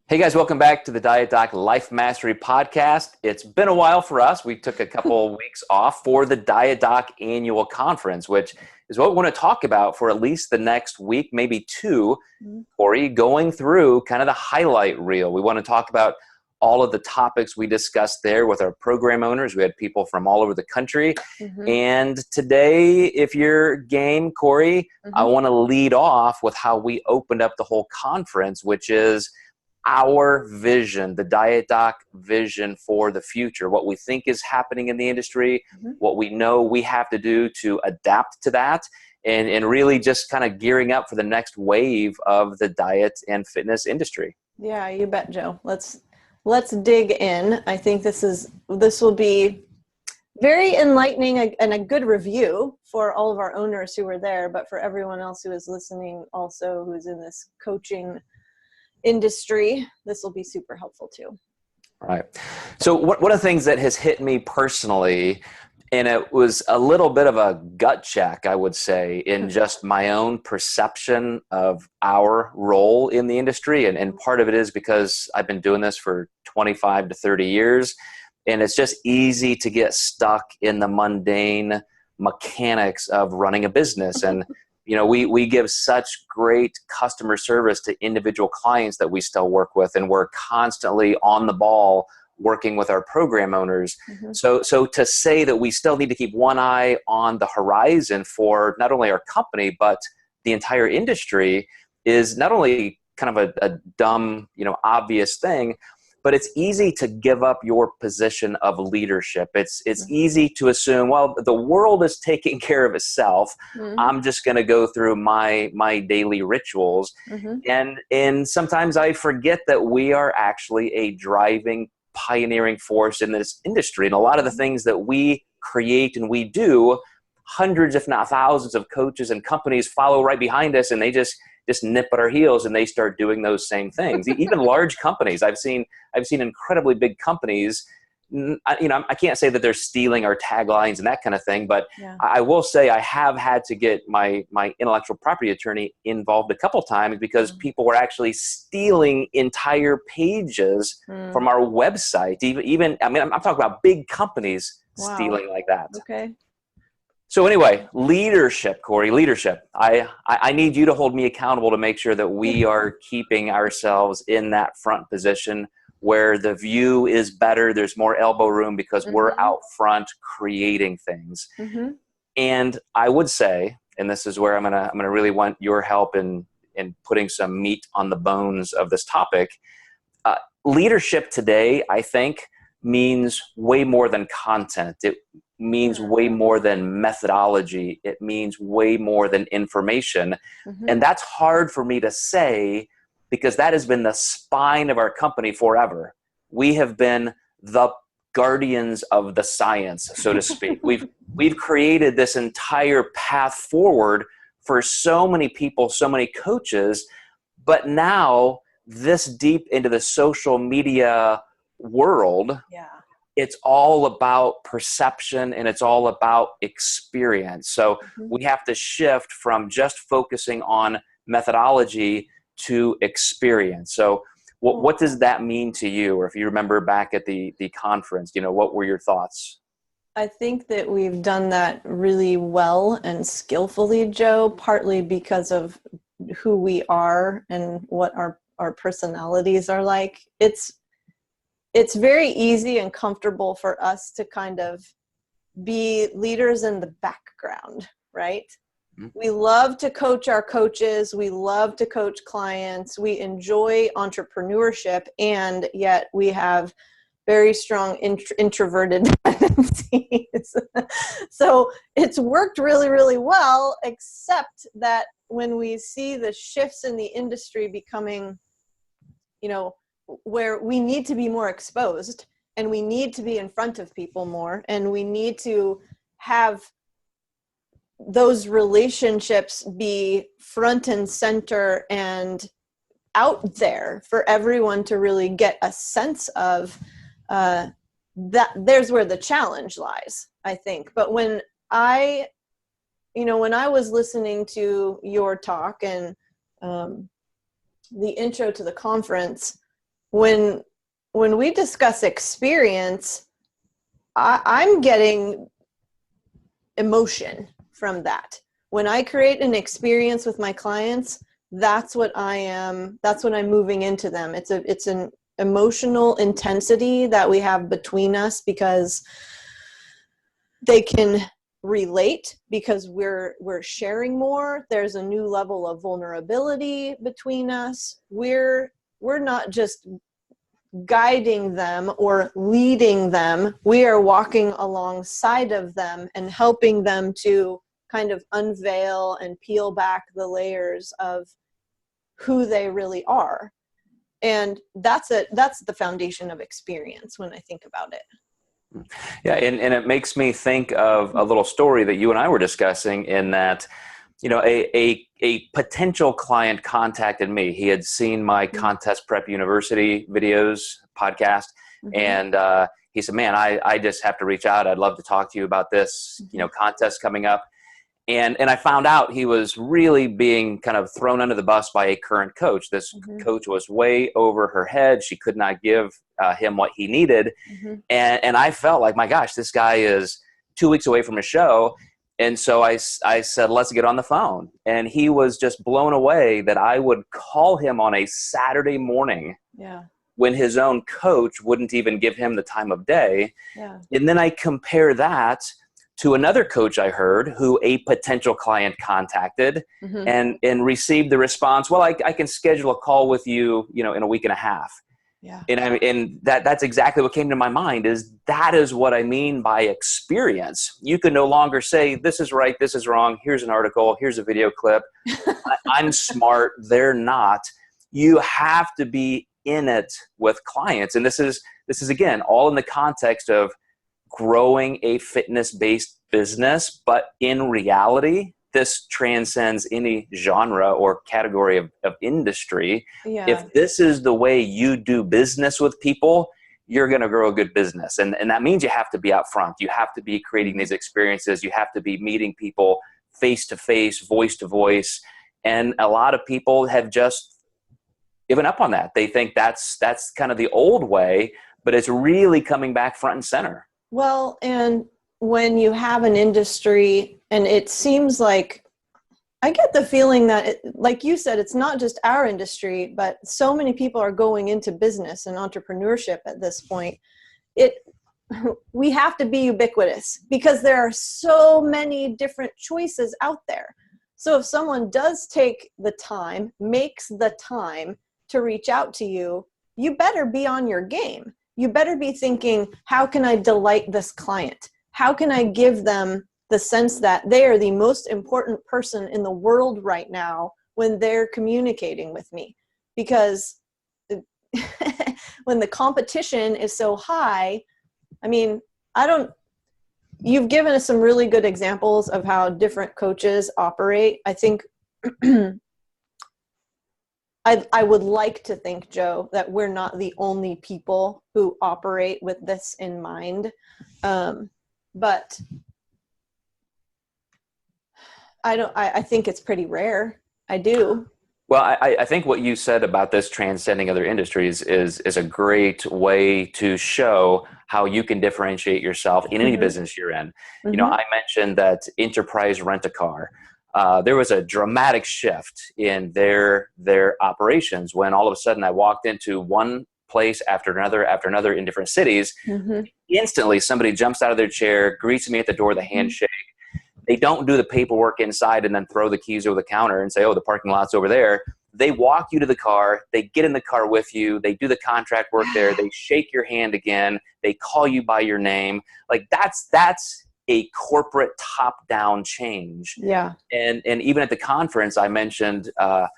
Hey guys, welcome back to the Diet Doc Life Mastery Podcast. It's been a while for us. We took a couple of weeks off for the Diet Doc Annual Conference, which is what we want to talk about for at least the next week, maybe two, Kori, going through kind of the highlight reel. We want to talk about all of the topics we discussed there with our program owners. We had people from all over the country. And today, if you're game, Kori, I want to lead off with how we opened up the whole conference, which is our vision, the Diet Doc vision for the future, what we think is happening in the industry, what we know we have to do to adapt to that, and really just kind of gearing up for the next wave of the diet and fitness industry. Yeah, you bet, Joe. Let's dig in. I think this will be very enlightening and a good review for all of our owners who were there, but for everyone else who is listening also, who's in this coaching industry, this will be super helpful too. Right. So one of the things that has hit me personally, and it was a little bit of a gut check, I would say, in just my own perception of our role in the industry. And part of it is because I've been doing this for 25 to 30 years, and it's just easy to get stuck in the mundane mechanics of running a business. And you know, we give such great customer service to individual clients that we still work with, and we're constantly on the ball working with our program owners. So to say that we still need to keep one eye on the horizon for not only our company, but the entire industry is not only kind of a dumb, obvious thing, but it's easy to give up your position of leadership. It's easy to assume, well, the world is taking care of itself. I'm just going to go through my daily rituals. And sometimes I forget that we are actually a driving, pioneering force in this industry. And a lot of the things that we create and we do, hundreds, if not thousands of coaches and companies follow right behind us, and they just nip at our heels and they start doing those same things. Even large companies, I've seen incredibly big companies. I can't say that they're stealing our taglines and that kind of thing, but I will say I have had to get my intellectual property attorney involved a couple times because people were actually stealing entire pages from our website. I'm talking about big companies stealing like that. Okay. So anyway, leadership, Kori, leadership. I need you to hold me accountable to make sure that we are keeping ourselves in that front position where the view is better. There's more elbow room because we're out front creating things. And I would say, and this is where I'm gonna really want your help in putting some meat on the bones of this topic. Leadership today, I think, means way more than content. It means way more than methodology. It means way more than information. And that's hard for me to say because that has been the spine of our company forever. We have been the guardians of the science, so to speak. We've created this entire path forward for so many people, so many coaches, but now this deep into the social media world, it's all about perception and it's all about experience. So we have to shift from just focusing on methodology to experience. So what does that mean to you? Or if you remember back at the conference, what were your thoughts? I think that we've done that really well and skillfully, Joe, partly because of who we are and what our personalities are like. It's very easy and comfortable for us to kind of be leaders in the background, right? We love to coach our coaches. We love to coach clients. We enjoy entrepreneurship, and yet we have very strong introverted tendencies. So it's worked really, really well, except that when we see the shifts in the industry becoming, where we need to be more exposed and we need to be in front of people more and we need to have those relationships be front and center and out there for everyone to really get a sense of, that there's where the challenge lies, I think. But when I was listening to your talk and the intro to the conference, when we discuss experience, I'm getting emotion from that. When I create an experience with my clients, that's what I'm moving into them. It's an emotional intensity that we have between us, because they can relate, because we're sharing more. There's a new level of vulnerability between us. We're not just guiding them or leading them. We are walking alongside of them and helping them to kind of unveil and peel back the layers of who they really are. And that's the foundation of experience when I think about it. Yeah, and it makes me think of a little story that you and I were discussing, in that, you know, a potential client contacted me. He had seen my Contest Prep University videos podcast, and he said, "Man, I just have to reach out. I'd love to talk to you about this, you know, contest coming up." And I found out he was really being kind of thrown under the bus by a current coach. This coach was way over her head. She could not give him what he needed. And I felt like, my gosh, this guy is 2 weeks away from a show. And so I said, let's get on the phone. And he was just blown away that I would call him on a Saturday morning, when his own coach wouldn't even give him the time of day. And then I compare that to another coach I heard, who a potential client contacted and received the response, well, I can schedule a call with you, you know, in a week and a half. And that's exactly what came to my mind, is that is what I mean by experience. You can no longer say, this is right, this is wrong, here's an article, here's a video clip, I'm smart, they're not. You have to be in it with clients. And this is again, all in the context of growing a fitness-based business, but in reality, this transcends any genre or category of industry. If this is the way you do business with people, you're going to grow a good business. And that means you have to be out front. You have to be creating these experiences. You have to be meeting people face-to-face, voice-to-voice. And a lot of people have just given up on that. They think that's kind of the old way, but it's really coming back front and center. Well, and when you have an industry, and it seems like, I get the feeling that, like you said, it's not just our industry, but so many people are going into business and entrepreneurship at this point. We have to be ubiquitous, because there are so many different choices out there. So if someone does take the time, makes the time to reach out to you, you better be on your game. You better be thinking, how can I delight this client? How can I give them the sense that they are the most important person in the world right now when they're communicating with me? Because when the competition is so high, I mean, you've given us some really good examples of how different coaches operate. I think I would like to think, Joe, that we're not the only people who operate with this in mind. But I think it's pretty rare. I do. Well, I think what you said about this transcending other industries is a great way to show how you can differentiate yourself in any business you're in. You know, I mentioned that Enterprise Rent-A-Car. There was a dramatic shift in their operations when all of a sudden I walked into one place after another in different cities. Instantly, somebody jumps out of their chair, greets me at the door, the handshake. They don't do the paperwork inside and then throw the keys over the counter and say, oh, the parking lot's over there. They walk you to the car. They get in the car with you. They do the contract work there. They shake your hand again. They call you by your name. Like that's a corporate top-down change. And even at the conference, I mentioned, I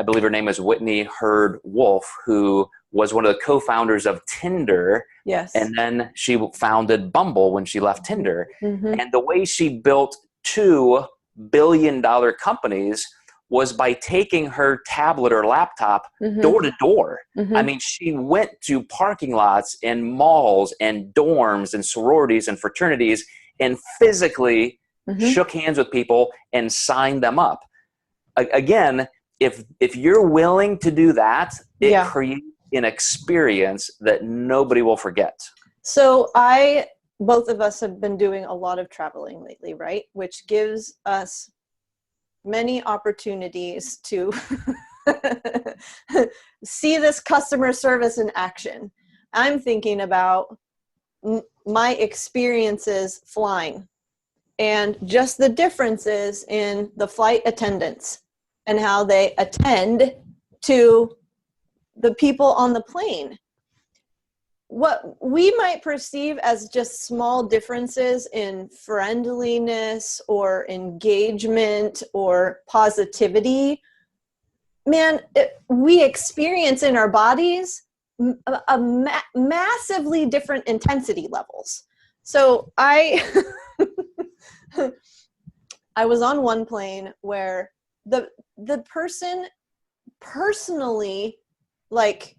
believe her name is Whitney Hurd Wolf, who was one of the co-founders of Tinder. And then she founded Bumble when she left Tinder. And the way she built $2 billion companies was by taking her tablet or laptop door to door. I mean, she went to parking lots and malls and dorms and sororities and fraternities and physically shook hands with people and signed them up. Again, if you're willing to do that, it creates an experience that nobody will forget? So both of us have been doing a lot of traveling lately, right? Which gives us many opportunities to see this customer service in action. I'm thinking about my experiences flying and just the differences in the flight attendants and how they attend to the people on the plane. What we might perceive as just small differences in friendliness or engagement or positivity, man, we experience in our bodies massively different intensity levels. So I was on one plane where the person personally like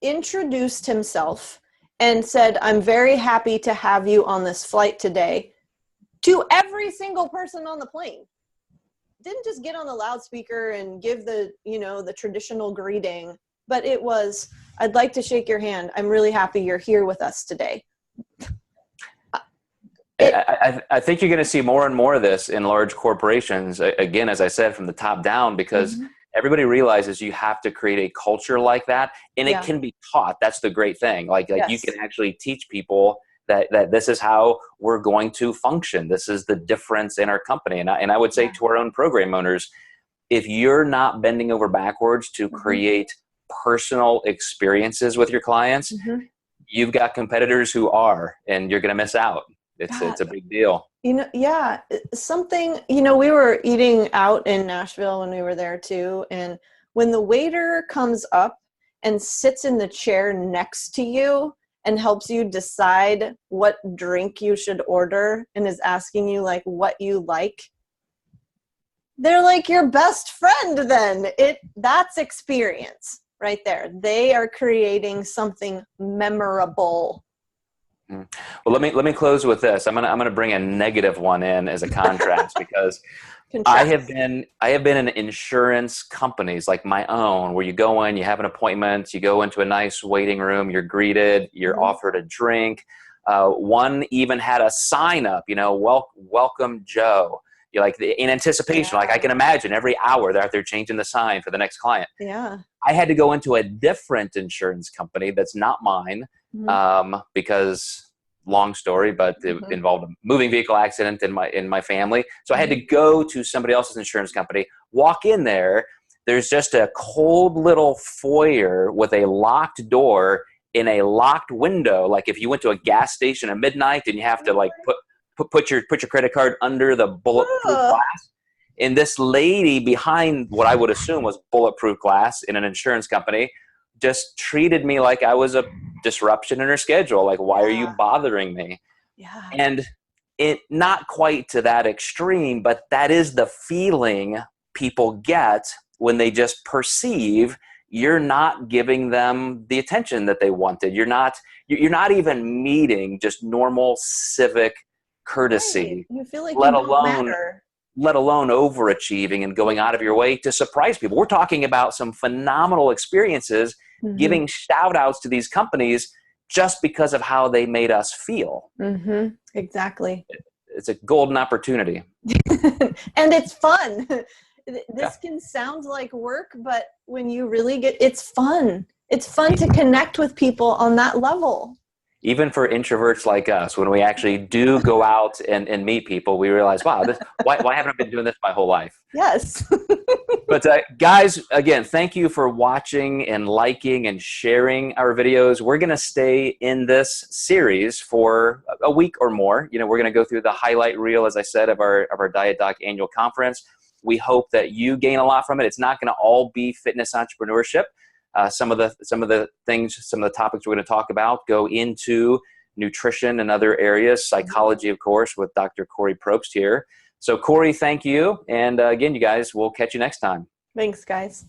introduced himself and said, "I'm very happy to have you on this flight today," to every single person on the plane. Didn't just get on the loudspeaker and give the traditional greeting, but it was, "I'd like to shake your hand. I'm really happy you're here with us today." I think you're going to see more and more of this in large corporations, again, as I said, from the top down, because everybody realizes you have to create a culture like that, and it can be taught. That's the great thing. Like you can actually teach people that this is how we're going to function. This is the difference in our company. And I would say to our own program owners, if you're not bending over backwards to create personal experiences with your clients, you've got competitors who are, and you're going to miss out. It's a big deal. Something, we were eating out in Nashville when we were there too. And when the waiter comes up and sits in the chair next to you and helps you decide what drink you should order and is asking you like what you like, they're like your best friend then. That's experience right there. They are creating something memorable. Well, let me close with this. I'm gonna bring a negative one in as a contrast because I have been in insurance companies like my own, where you go in, you have an appointment, you go into a nice waiting room, you're greeted, you're offered a drink. One even had a sign up, welcome Joe. You're like in anticipation, like I can imagine every hour they're out there changing the sign for the next client. Yeah. I had to go into a different insurance company that's not mine because long story, but it involved a moving vehicle accident in my family. So I had to go to somebody else's insurance company, walk in there. There's just a cold little foyer with a locked door in a locked window. Like if you went to a gas station at midnight and you have to like put your credit card under the bulletproof glass. And this lady behind what I would assume was bulletproof glass in an insurance company just treated me like I was a disruption in her schedule. Like, why are you bothering me? Yeah. And it not quite to that extreme, but that is the feeling people get when they just perceive you're not giving them the attention that they wanted. You're not even meeting just normal civic courtesy. Right. You feel like you don't matter. Let alone overachieving and going out of your way to surprise people. We're talking about some phenomenal experiences, giving shout outs to these companies just because of how they made us feel. Exactly. It's a golden opportunity. And it's fun. This can sound like work, but when you really it's fun. It's fun to connect with people on that level. Even for introverts like us, when we actually do go out and meet people, we realize, wow, why haven't I been doing this my whole life? Yes. But guys, again, thank you for watching and liking and sharing our videos. We're going to stay in this series for a week or more. We're going to go through the highlight reel, as I said, of our Diet Doc annual conference. We hope that you gain a lot from it. It's not going to all be fitness entrepreneurship. Some of the topics we're going to talk about go into nutrition and other areas, psychology, of course, with Dr. Kori Propst here. So Kori, thank you. And again, you guys, we'll catch you next time. Thanks, guys.